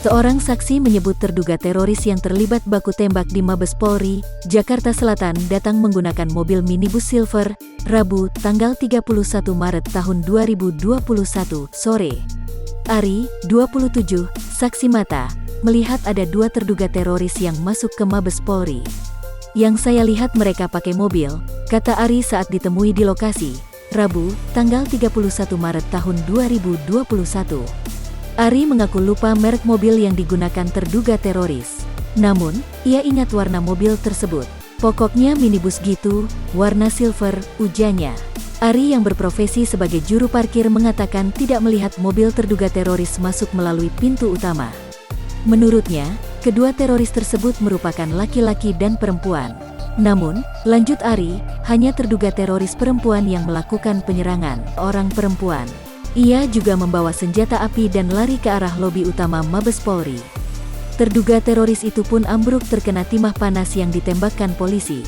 Seorang saksi menyebut terduga teroris yang terlibat baku tembak di Mabes Polri, Jakarta Selatan datang menggunakan mobil minibus silver, Rabu, tanggal 31 Maret tahun 2021, sore. Ari, 27, saksi mata, melihat ada dua terduga teroris yang masuk ke Mabes Polri. Yang saya lihat mereka pakai mobil, kata Ari saat ditemui di lokasi, Rabu, tanggal 31 Maret tahun 2021. Ari mengaku lupa merek mobil yang digunakan terduga teroris. Namun, ia ingat warna mobil tersebut. Pokoknya minibus gitu, warna silver, ujarnya. Ari yang berprofesi sebagai juru parkir mengatakan tidak melihat mobil terduga teroris masuk melalui pintu utama. Menurutnya, kedua teroris tersebut merupakan laki-laki dan perempuan. Namun, lanjut Ari, hanya terduga teroris perempuan yang melakukan penyerangan orang perempuan. Ia juga membawa senjata api dan lari ke arah lobi utama Mabes Polri. Terduga teroris itu pun ambruk terkena timah panas yang ditembakkan polisi.